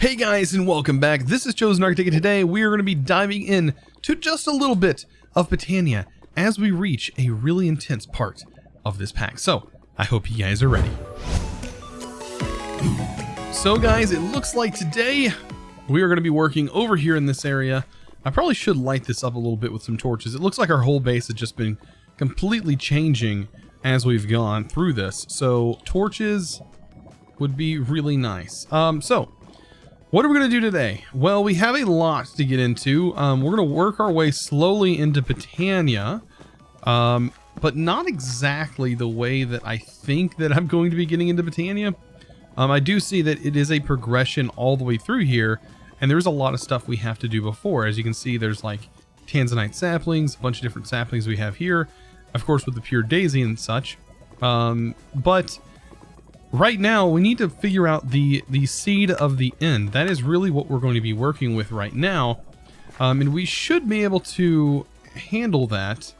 Hey guys, and welcome back. This is ChosenArchitect, and today we are going to be diving in to just a little bit of Botania as we reach a really intense part of this pack. So, I hope you guys are ready. So guys, it looks like today we are going to be working over here in this area. I probably should light this up a little bit with some torches. It looks like our whole base has just been completely changing as we've gone through this. So, torches would be really nice. What are we going to do today? Well, we have a lot to get into. We're going to work our way slowly into Botania, but not exactly the way that I think that I'm going to be getting into Botania. I do see that it is a progression all the way through here, and there's a lot of stuff we have to do before. As you can see, there's like Tanzanite saplings, a bunch of different saplings we have here, of course with the pure daisy and such. But right now, we need to figure out the seed of the end. That is really what we're going to be working with right now. And we should be able to handle that.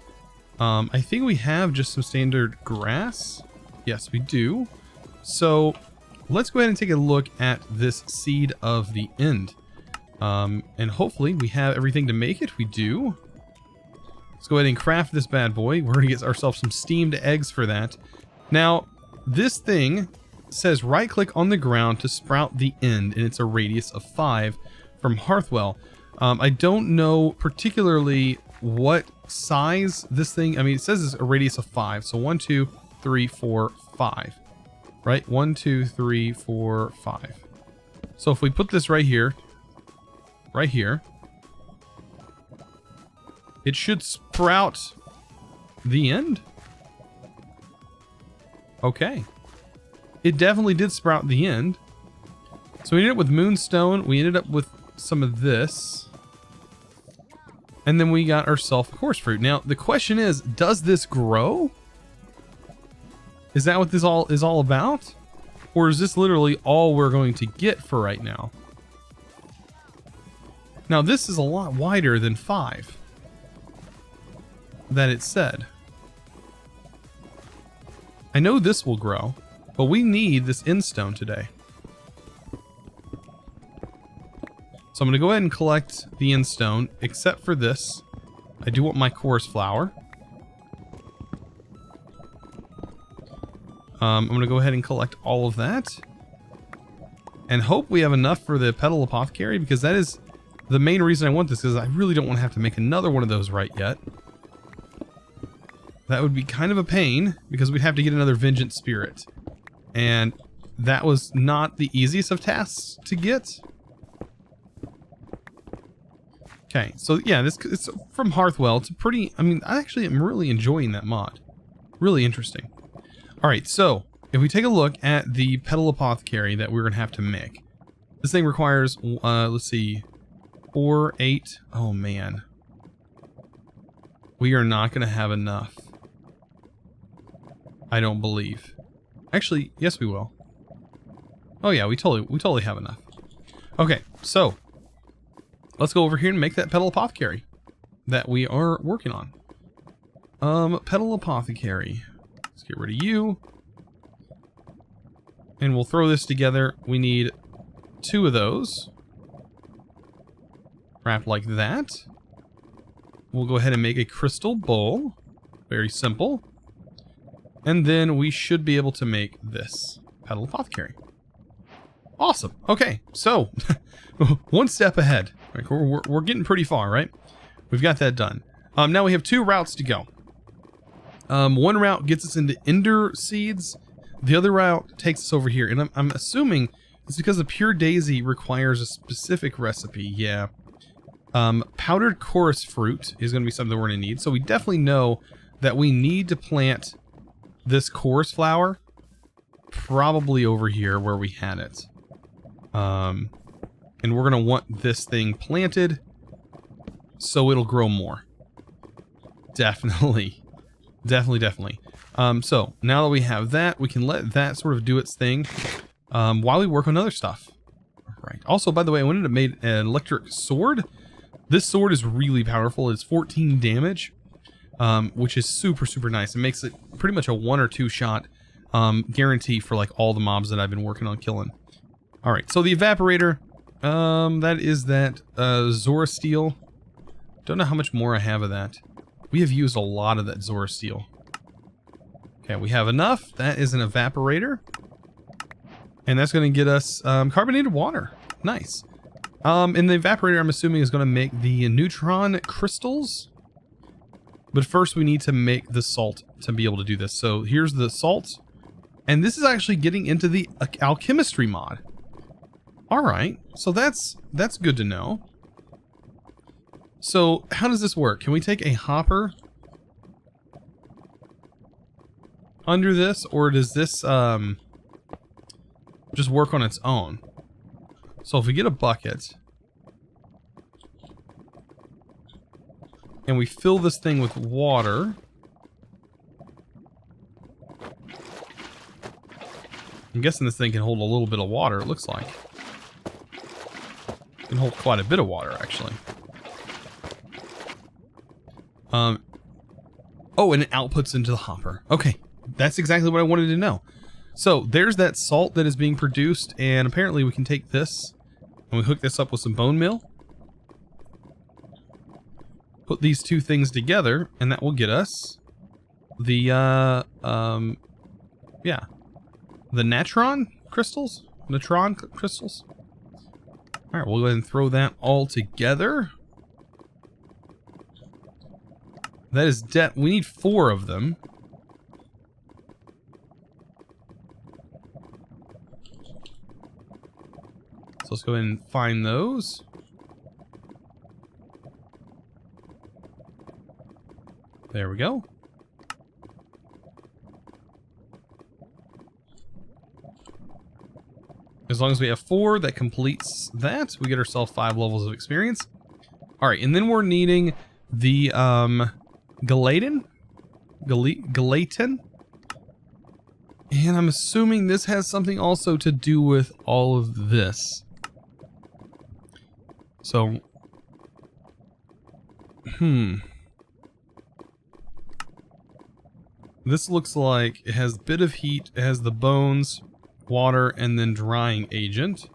I think we have just some standard grass. Yes, we do. So let's go ahead and take a look at this seed of the end. And hopefully we have everything to make it. We do. Let's go ahead and craft this bad boy. We're going to get ourselves some steamed eggs for that. Now, this thing says right click on the ground to sprout the end, and it's a radius of 5 from Hearthwell. I don't know particularly what size this thing, I mean, it says it's a radius of 5, so 1 2 3 4 5, right? 1 2 3 4 5. So if we put this right here, it should sprout the end. Okay. It definitely did sprout the end. So we ended up with moonstone. We ended up with some of this. And then we got ourselves a coarse fruit. Now, the question is, does this grow? Is that what this all is all about? Or is this literally all we're going to get for right now? Now, this is a lot wider than 5 that it said. I know this will grow. But we need this end stone today. So I'm going to go ahead and collect the end stone, except for this. I do want my chorus flower. I'm going to go ahead and collect all of that. And hope we have enough for the petal apothecary, because that is the main reason I want this, because I really don't want to have to make another one of those right yet. That would be kind of a pain, because we'd have to get another vengeance spirit. And that was not the easiest of tasks to get. Okay, so yeah, it's from Hearthwell. It's a pretty, I mean, I actually am really enjoying that mod. Really interesting. Alright, so if we take a look at the petal apothecary that we're going to have to make. This thing requires, let's see, 4, 8. Oh man. We are not going to have enough. I don't believe. Actually, yes we will. Oh yeah, we totally have enough. Okay, so let's go over here and make that petal apothecary that we are working on. Petal apothecary. Let's get rid of you. And we'll throw this together. We need 2 of those. Wrapped like that. We'll go ahead and make a crystal bowl. Very simple. And then we should be able to make this petal apothecary. Awesome. Okay, so one step ahead. Like we're getting pretty far, right? We've got that done. Now we have 2 routes to go. One route gets us into ender seeds. The other route takes us over here. And I'm assuming it's because the pure daisy requires a specific recipe. Yeah. Powdered chorus fruit is going to be something we're going to need. So we definitely know that we need to plant this chorus flower probably over here where we had it. And we're going to want this thing planted so it'll grow more. Definitely. Definitely. So now that we have that, we can let that sort of do its thing while we work on other stuff. All right. Also, by the way, I wanted to make an electric sword. This sword is really powerful. It's 14 damage. Which is super nice. It makes it pretty much a 1 or 2 shot guarantee for like all the mobs that I've been working on killing. All right, so the evaporator, That is that Zora steel. Don't know how much more I have of that. We have used a lot of that Zora steel. Okay, we have enough. That is an evaporator. And that's going to get us carbonated water. Nice. And the evaporator, I'm assuming, is going to make the neutron crystals. But first we need to make the salt to be able to do this. So here's the salt. And this is actually getting into the alchemistry mod. Alright, so that's good to know. So how does this work? Can we take a hopper under this, or does this just work on its own? So if we get a bucket and we fill this thing with water, I'm guessing this thing can hold a little bit of water, it looks like. It can hold quite a bit of water, actually. Oh, and it outputs into the hopper. Okay, that's exactly what I wanted to know. So there's that salt that is being produced, and apparently we can take this and we hook this up with some bone meal. Put these two things together, and that will get us the yeah, the natron crystals. Natron crystals. All right, we'll go ahead and throw that all together. That is we need 4 of them. So let's go ahead and find those. There we go. As long as we have 4, that completes that. We get ourselves 5 levels of experience. Alright, and then we're needing the gelatin? Gelatin? And I'm assuming this has something also to do with all of this. So, this looks like it has a bit of heat, it has the bones, water, and then drying agent.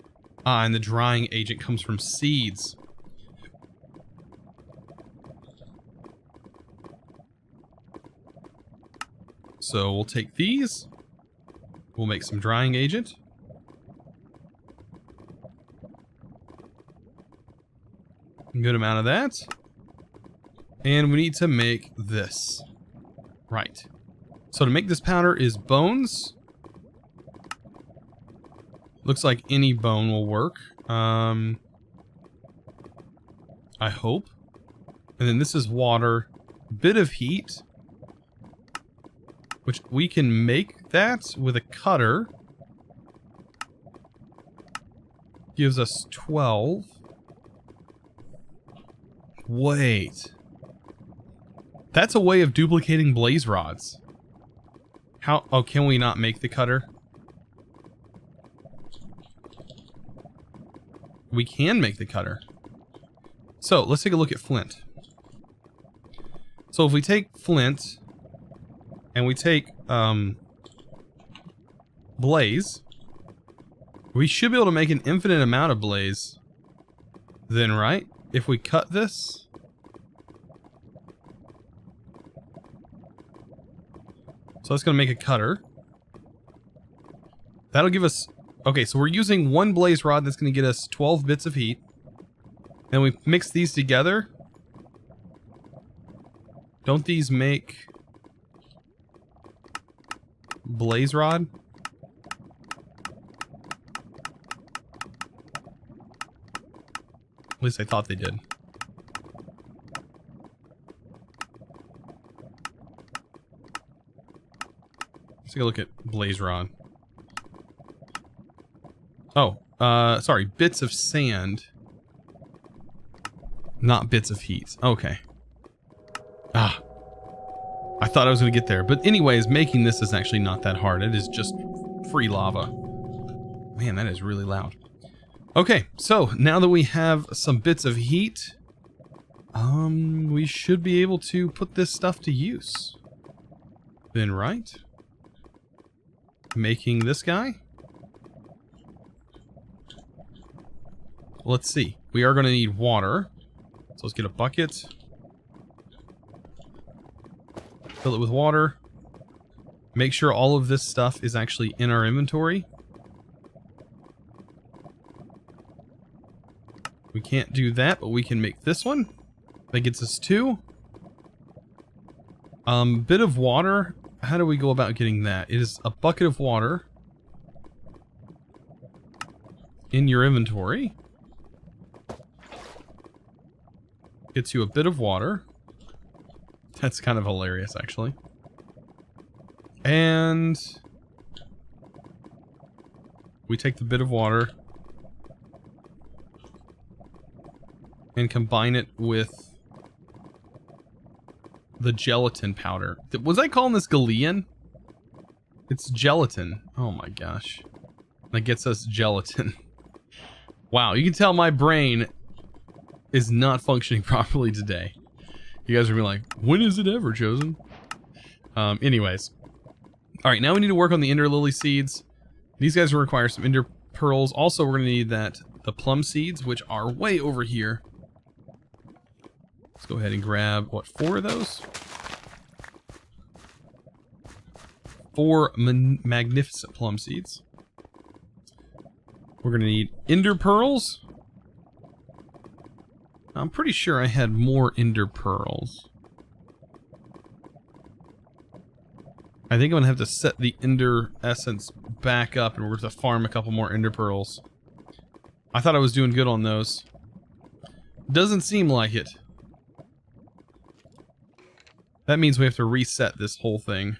And the drying agent comes from seeds. So we'll take these. We'll make some drying agent. A good amount of that. And we need to make this. Right. So to make this powder is bones. Looks like any bone will work. I hope. And then this is water. Bit of heat. Which we can make that with a cutter. Gives us 12. Wait. That's a way of duplicating blaze rods. How? Oh, can we not make the cutter? We can make the cutter. So, let's take a look at flint. So if we take flint and we take blaze, we should be able to make an infinite amount of blaze then, right? If we cut this. So that's going to make a cutter. That'll give us... Okay, so we're using 1 blaze rod that's going to get us 12 bits of heat. And we mix these together. Don't these make blaze rod? At least I thought they did. Let's take a look at blaze rod. Oh, sorry, bits of sand. Not bits of heat. Okay. Ah. I thought I was going to get there. But anyways, making this is actually not that hard. It is just free lava. Man, that is really loud. Okay, so now that we have some bits of heat, we should be able to put this stuff to use. Then, right? Making this guy. let's see. We are going to need water. So let's get a bucket. Fill it with water. Make sure all of this stuff is actually in our inventory. We can't do that, but we can make this one. That gets us 2. Bit of water. How do we go about getting that? It is a bucket of water in your inventory. Gets you a bit of water. That's kind of hilarious, actually. And we take the bit of water and combine it with the gelatin powder. Was I calling this gelatin? It's gelatin. Oh my gosh. That gets us gelatin. Wow, you can tell my brain is not functioning properly today. You guys are gonna be like, when is it ever, Chosen? Anyways. Alright, now we need to work on the ender lily seeds. These guys will require some ender pearls. Also, we're gonna need the plum seeds, which are way over here. Let's go ahead and grab, what, 4 of those? 4 magnificent plum seeds. We're going to need ender pearls. I'm pretty sure I had more ender pearls. I think I'm going to have to set the ender essence back up and we're going to farm a couple more ender pearls. I thought I was doing good on those. Doesn't seem like it. That means we have to reset this whole thing. When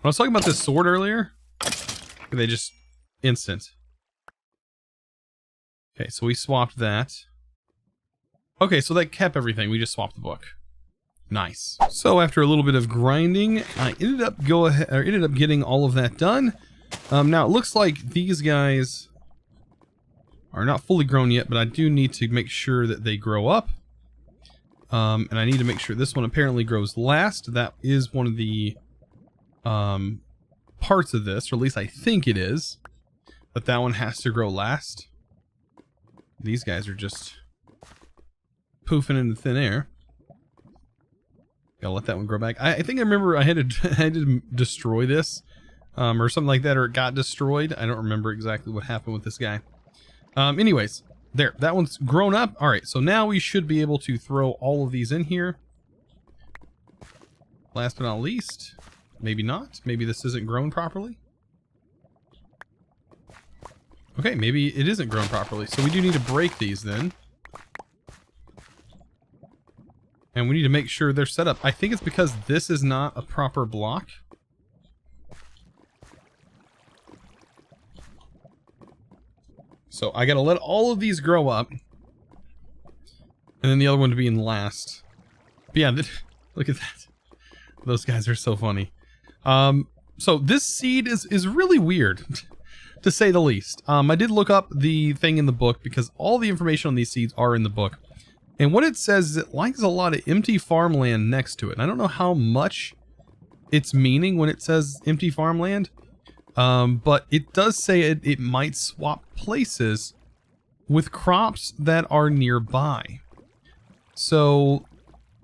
I was talking about this sword earlier, they just instant. Okay, so we swapped that. Okay, so that kept everything. We just swapped the book. Nice. So after a little bit of grinding, I ended up getting all of that done. Now it looks like these guys are not fully grown yet, but I do need to make sure that they grow up. And I need to make sure this one apparently grows last. That is one of the parts of this, or at least I think it is, that one has to grow last. These guys are just poofing into thin air. Gotta let that one grow back. I think I remember I had to destroy this, or something like that, or it got destroyed. I don't remember exactly what happened with this guy. Anyways. There, that one's grown up. Alright, so now we should be able to throw all of these in here. Last but not least, maybe not. Maybe this isn't grown properly. Okay, maybe it isn't grown properly. So we do need to break these then. And we need to make sure they're set up. I think it's because this is not a proper block. So I gotta let all of these grow up. And then the other one to be in last. But yeah, look at that. Those guys are so funny. So this seed is really weird, to say the least. I did look up the thing in the book because all the information on these seeds are in the book. And what it says is it likes a lot of empty farmland next to it. And I don't know how much it's meaning when it says empty farmland. But it does say it might swap places with crops that are nearby. So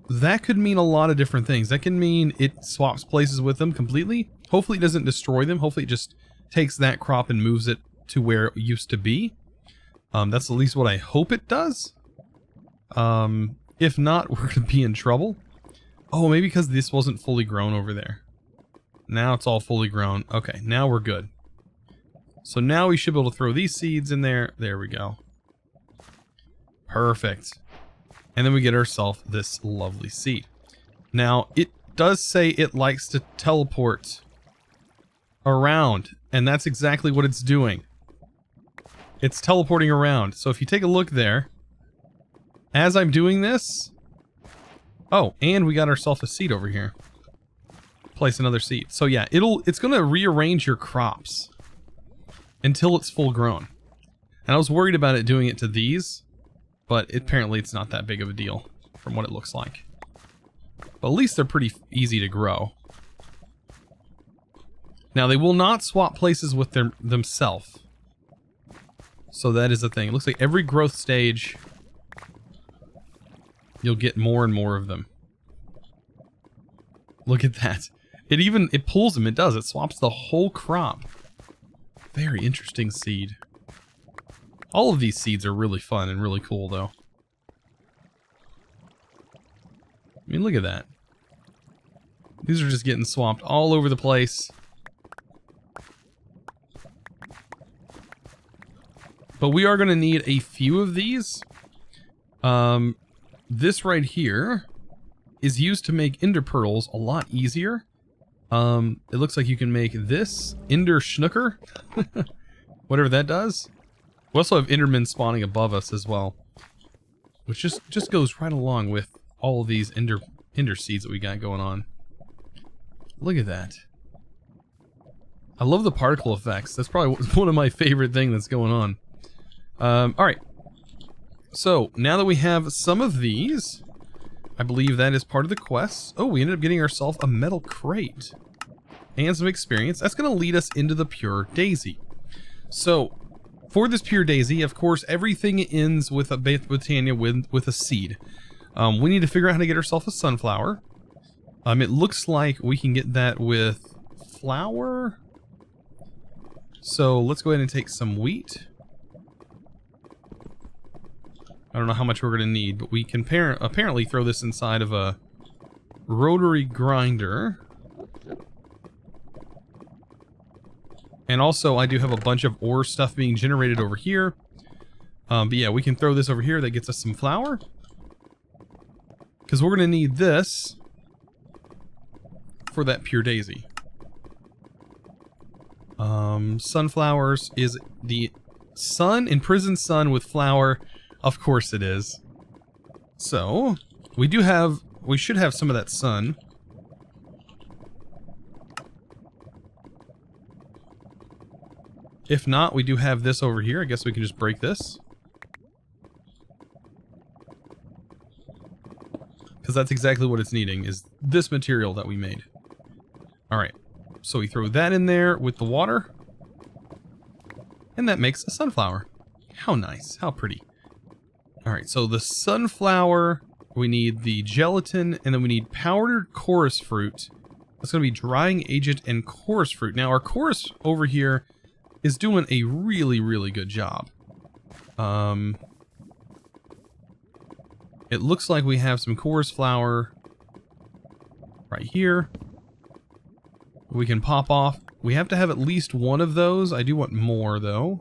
that could mean a lot of different things. That can mean it swaps places with them completely. Hopefully it doesn't destroy them. Hopefully it just takes that crop and moves it to where it used to be. That's at least what I hope it does. If not, we're gonna be in trouble. Oh, maybe because this wasn't fully grown over there. Now it's all fully grown. Okay, now we're good. So now we should be able to throw these seeds in there. There we go. Perfect. And then we get ourselves this lovely seed. Now, it does say it likes to teleport around. And that's exactly what it's doing. It's teleporting around. So if you take a look there, as I'm doing this... Oh, and we got ourselves a seed over here. Place another seed. So yeah, it's going to rearrange your crops until it's full grown. And I was worried about it doing it to these, but apparently it's not that big of a deal from what it looks like. But at least they're pretty easy to grow. Now they will not swap places with themselves. So that is the thing. It looks like every growth stage, you'll get more and more of them. Look at that. It pulls them. It does. It swaps the whole crop. Very interesting seed. All of these seeds are really fun and really cool, though. I mean, look at that. These are just getting swapped all over the place. But we are going to need a few of these. This right here is used to make ender pearls a lot easier. It looks like you can make this ender schnooker. Whatever that does. We also have endermen spawning above us as well. Which just goes right along with all of these ender seeds that we got going on. Look at that. I love the particle effects. That's probably one of my favorite things that's going on. Alright. So, now that we have some of these, I believe that is part of the quest. Oh, we ended up getting ourselves a metal crate. And some experience. That's going to lead us into the pure daisy. So, for this pure daisy, of course, everything ends with a Botania with a seed. We need to figure out how to get ourselves a sunflower. It looks like we can get that with flour. So let's go ahead and take some wheat. I don't know how much we're going to need, but we can apparently throw this inside of a rotary grinder. And also, I do have a bunch of ore stuff being generated over here. But yeah, we can throw this over here. That gets us some flour. Because we're going to need this for that pure daisy. Sunflowers is the sun, imprisoned sun with flour. Of course it is. So, we should have some of that sun. If not, we do have this over here. I guess we can just break this. Because that's exactly what it's needing, is this material that we made. Alright, so we throw that in there with the water. And that makes a sunflower. How nice, how pretty. Alright, so the sunflower, we need the gelatin, and then we need powdered chorus fruit. That's going to be drying agent and chorus fruit. Now, our chorus over here is doing a really, really good job. It looks like we have some chorus flour right here. We can pop off. We have to have at least one of those. I do want more, though.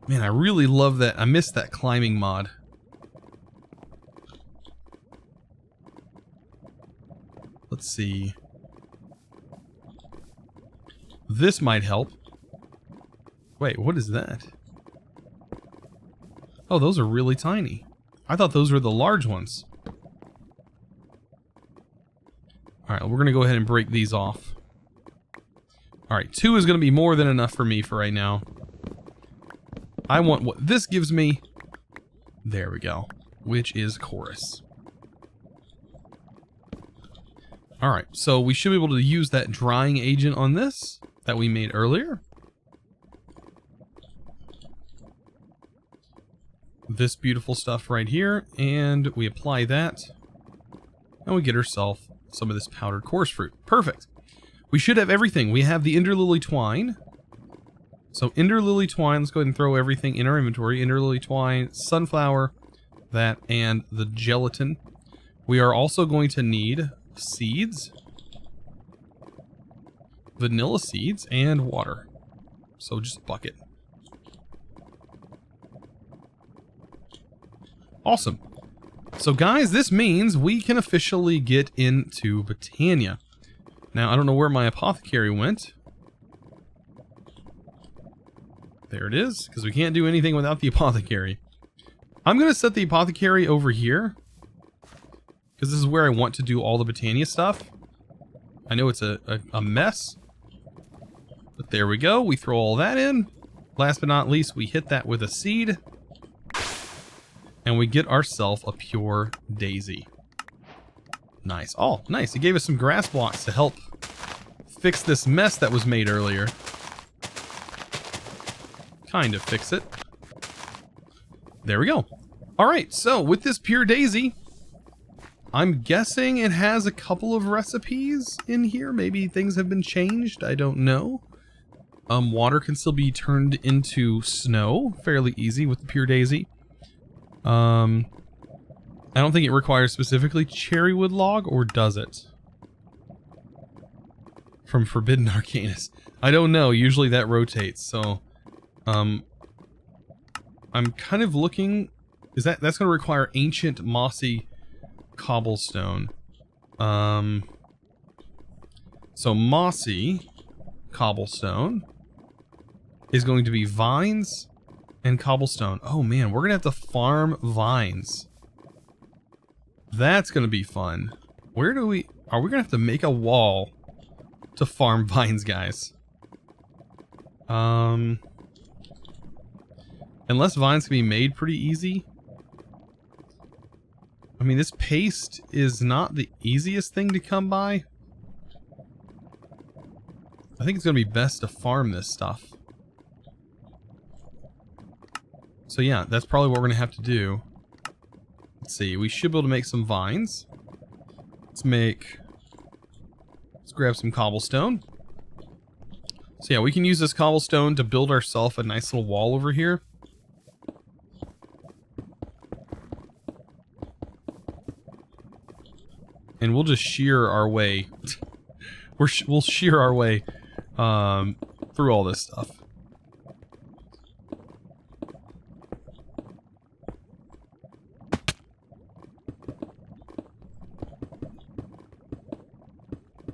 Man, I really love that. I missed that climbing mod. Let's see. This might help. Wait, what is that? Oh, those are really tiny. I thought those were the large ones. Alright, we're going to go ahead and break these off. Alright, 2 is going to be more than enough for me for right now. I want what this gives me. There we go. Which is chorus. Alright, so we should be able to use that drying agent on this that we made earlier. This beautiful stuff right here, and we apply that, and we get ourselves some of this powdered chorus fruit. Perfect. We should have everything. We have the ender lily twine. So ender lily twine, let's go ahead and throw everything in our inventory. Ender lily twine, sunflower, that, and the gelatin. We are also going to need seeds, vanilla seeds, and water. So just a bucket. Awesome. So guys, this means we can officially get into Botania. Now, I don't know where my apothecary went. There it is, because we can't do anything without the apothecary. I'm going to set the apothecary over here, because this is where I want to do all the Botania stuff. I know it's a mess, but there we go. We throw all that in. Last but not least, we hit that with a seed. And we get ourselves a pure daisy. Nice. Oh, nice. It gave us some grass blocks to help fix this mess that was made earlier. Kind of fix it. There we go. Alright, so with this pure daisy, I'm guessing it has a couple of recipes in here. Maybe things have been changed. I don't know. Water can still be turned into snow fairly easy with the pure daisy. I don't think it requires specifically cherry wood log, or does it? From Forbidden Arcanus. I don't know. Usually that rotates, so I'm kind of looking. Is that's going to require ancient mossy cobblestone. So mossy cobblestone is going to be vines and cobblestone. Oh man, we're gonna have to farm vines. That's gonna be fun. Where do we... Are we gonna have to make a wall to farm vines, guys? Unless vines can be made pretty easy. I mean, this paste is not the easiest thing to come by. I think it's gonna be best to farm this stuff. So yeah, that's probably what we're gonna have to do. Let's see, we should be able to make some vines. Let's grab some cobblestone. So yeah, we can use this cobblestone to build ourselves a nice little wall over here. And we'll just shear our way. We'll shear our way through all this stuff.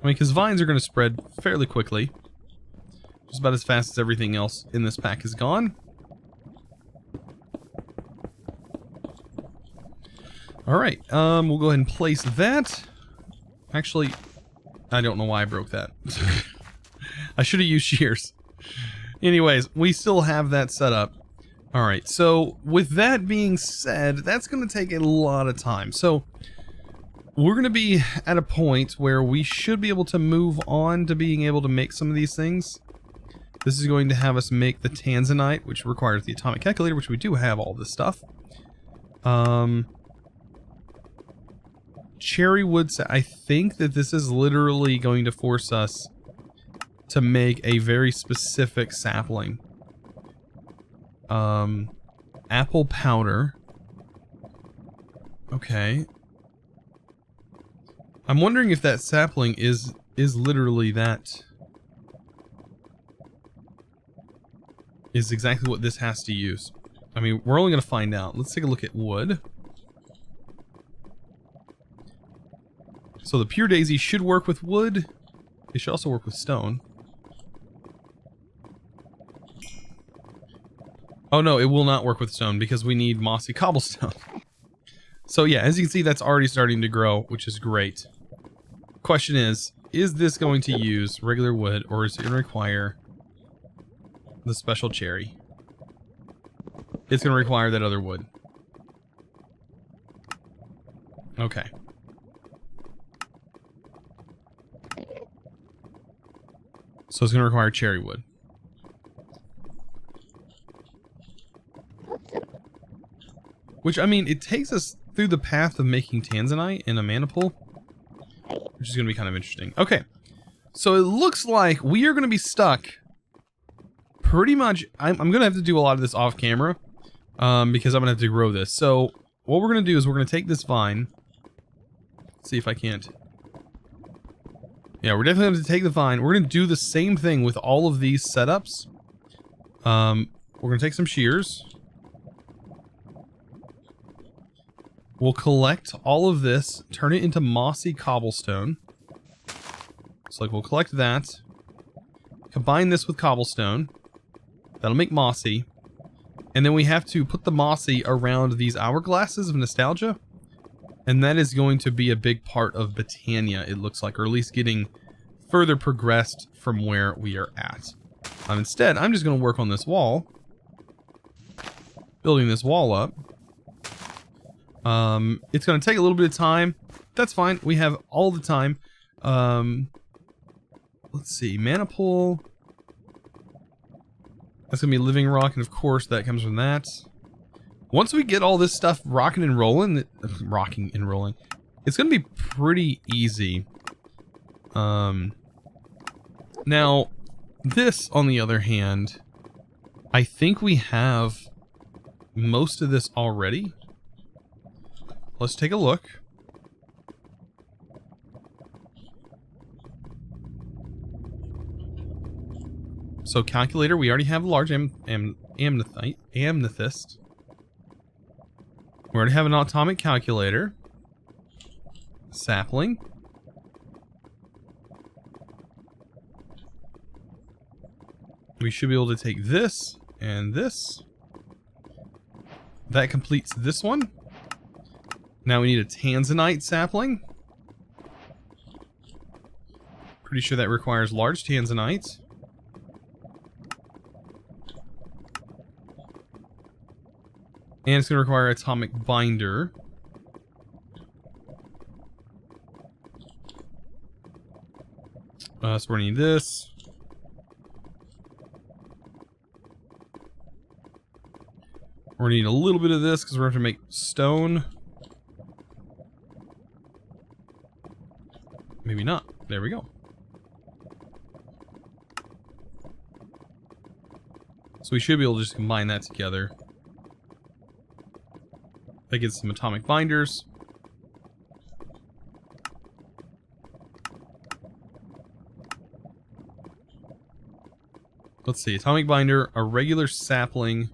I mean, because vines are going to spread fairly quickly. Just about as fast as everything else in this pack is gone. Alright, we'll go ahead and place that. Actually, I don't know why I broke that. I should have used shears. Anyways, we still have that set up. Alright, so with that being said, that's going to take a lot of time. So we're going to be at a point where we should be able to move on to being able to make some of these things. This is going to have us make the Tanzanite, which requires the atomic calculator, which we do have all this stuff. Cherry wood, I think that this is literally going to force us to make a very specific sapling. Apple powder. Okay. I'm wondering if that sapling is literally that. Is exactly what this has to use. I mean, we're only going to find out. Let's take a look at wood. So the pure daisy should work with wood. It should also work with stone. Oh no, it will not work with stone because we need mossy cobblestone. So yeah, as you can see, that's already starting to grow, which is great. Question is this going to use regular wood, or is it going to require the special cherry? It's going to require that other wood. Okay. So it's going to require cherry wood. Which, I mean, it takes us through the path of making Tanzanite in a maniple, which is going to be kind of interesting. Okay, so it looks like we are going to be stuck pretty much. I'm going to have to do a lot of this off camera because I'm going to have to grow this. So what we're going to do is we're going to take this vine. Let's see if I can't. Yeah, we're definitely going to take the vine. We're going to do the same thing with all of these setups. We're going to take some shears. We'll collect all of this, turn it into mossy cobblestone. So like we'll collect that, combine this with cobblestone. That'll make mossy. And then we have to put the mossy around these hourglasses of nostalgia. And that is going to be a big part of Botania, it looks like, or at least getting further progressed from where we are at. Instead, I'm just going to work on this wall. Building this wall up. It's going to take a little bit of time. That's fine. We have all the time. let's see, maniple. That's gonna be living rock, and of course that comes from that. Once we get all this stuff rocking and rolling, it's gonna be pretty easy. Now, this, on the other hand, I think we have most of this already. Let's take a look. So calculator, we already have a large amethyst. We already have an atomic calculator. Sapling. We should be able to take this and this. That completes this one. Now we need a Tanzanite sapling. Pretty sure that requires large Tanzanite. And it's going to require atomic binder. So we're going to need this. We're going to need a little bit of this because we're going to have to make stone. Maybe not. There we go. So we should be able to just combine that together. That gets some atomic binders. Let's see, atomic binder, a regular sapling.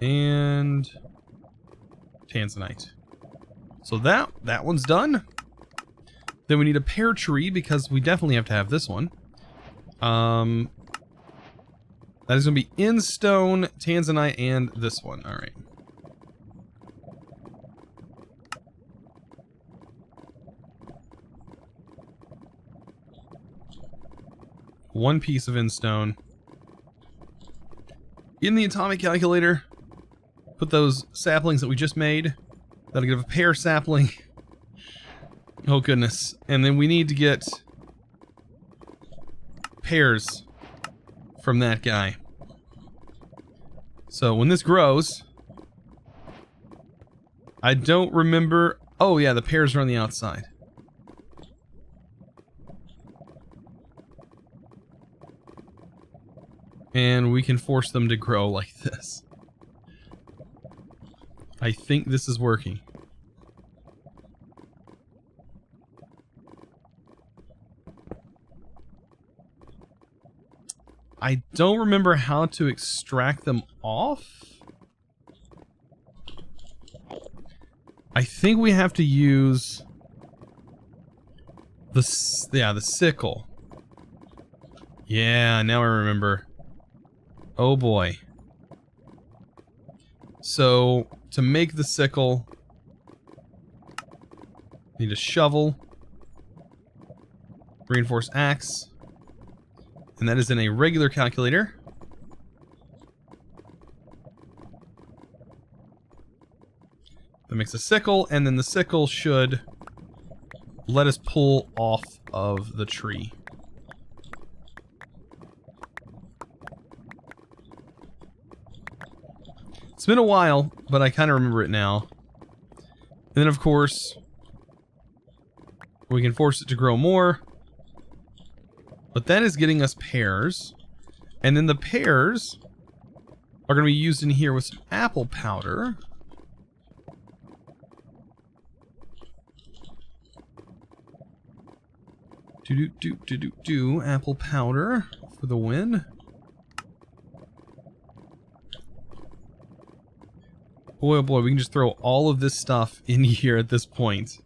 And Tanzanite. So that one's done. Then we need a pear tree because we definitely have to have this one. That is going to be in stone, Tanzanite, and this one. All right. One piece of in stone. In the atomic calculator, put those saplings that we just made. That'll give a pear sapling. Oh goodness. And then we need to get pears from that guy. So when this grows, I don't remember. Oh yeah, the pears are on the outside. And we can force them to grow like this. I think this is working. I don't remember how to extract them off. I think we have to use the sickle. Yeah, now I remember. Oh boy. So, to make the sickle, need a shovel, reinforced axe, and that is in a regular calculator. That makes a sickle, and then the sickle should let us pull off of the tree. It's been a while, but I kind of remember it now. And then, of course, we can force it to grow more. But that is getting us pears. And then the pears are going to be used in here with some apple powder. Apple powder for the win. Boy, oh boy, we can just throw all of this stuff in here at this point.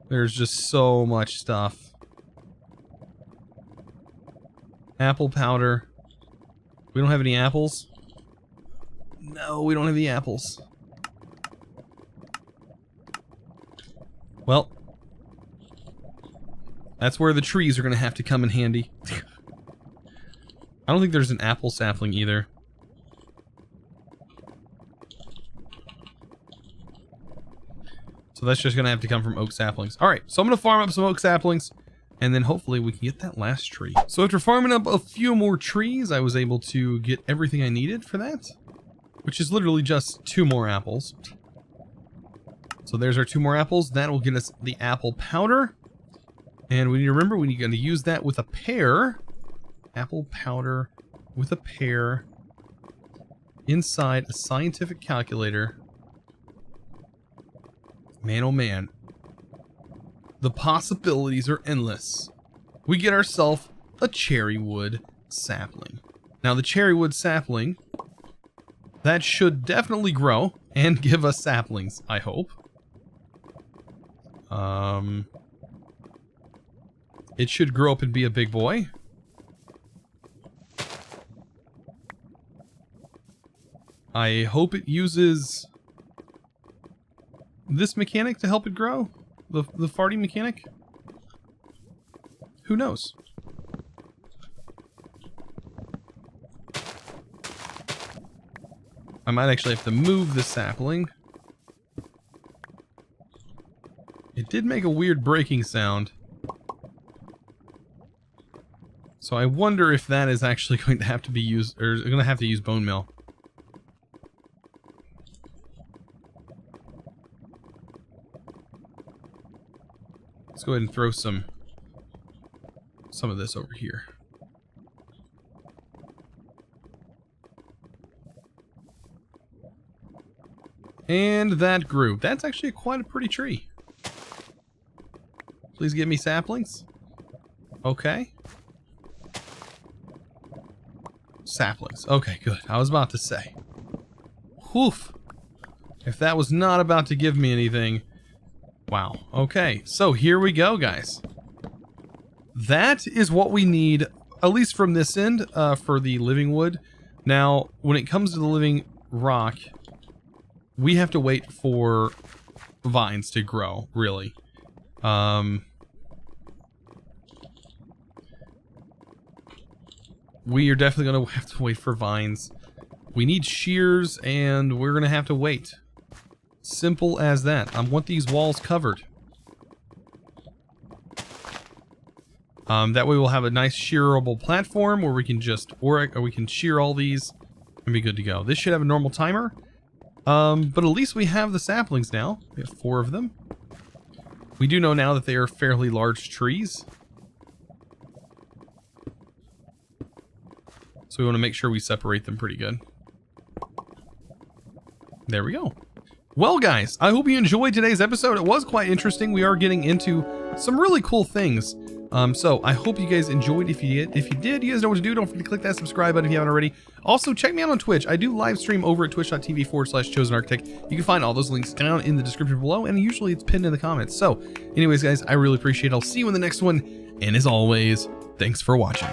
There's just so much stuff. Apple powder. We don't have any apples? No, we don't have any apples. Well, that's where the trees are going to have to come in handy. I don't think there's an apple sapling either. So that's just gonna have to come from oak saplings. All right, so I'm gonna farm up some oak saplings, and then hopefully we can get that last tree. So after farming up a few more trees, I was able to get everything I needed for that, which is literally just 2 more apples. So there's our 2 more apples. That will get us the apple powder. And we need to remember we need to use that with a pear. Apple powder with a pear inside a scientific calculator. Man, oh man. The possibilities are endless. We get ourselves a cherry wood sapling. Now the cherry wood sapling, that should definitely grow and give us saplings, I hope. It should grow up and be a big boy. I hope it uses this mechanic to help it grow. The farting mechanic? Who knows? I might actually have to move the sapling. It did make a weird breaking sound. So I wonder if that is actually going to have to be used, or going to have to use bone meal. Let's go ahead and throw some of this over here. And that grew. That's actually quite a pretty tree. Please give me saplings. Okay. Saplings. Okay, good. I was about to say. Whew. If that was not about to give me anything. Wow. Okay, so here we go, guys. That is what we need, at least from this end, for the living wood. Now, when it comes to the living rock, we have to wait for vines to grow, really. We are definitely going to have to wait for vines. We need shears, and we're going to have to wait. Simple as that. I want these walls covered. That way we'll have a nice shearable platform where we can just, or we can shear all these and be good to go. This should have a normal timer. But at least we have the saplings now. We have 4 of them. We do know now that they are fairly large trees. So we want to make sure we separate them pretty good. There we go. Well, guys, I hope you enjoyed today's episode. It was quite interesting. We are getting into some really cool things. So I hope you guys enjoyed. If you did, you guys know what to do. Don't forget to click that subscribe button if you haven't already. Also, check me out on Twitch. I do live stream over at twitch.tv/ChosenArchitect. You can find all those links down in the description below, and usually it's pinned in the comments. So anyways, guys, I really appreciate it. I'll see you in the next one. And as always, thanks for watching.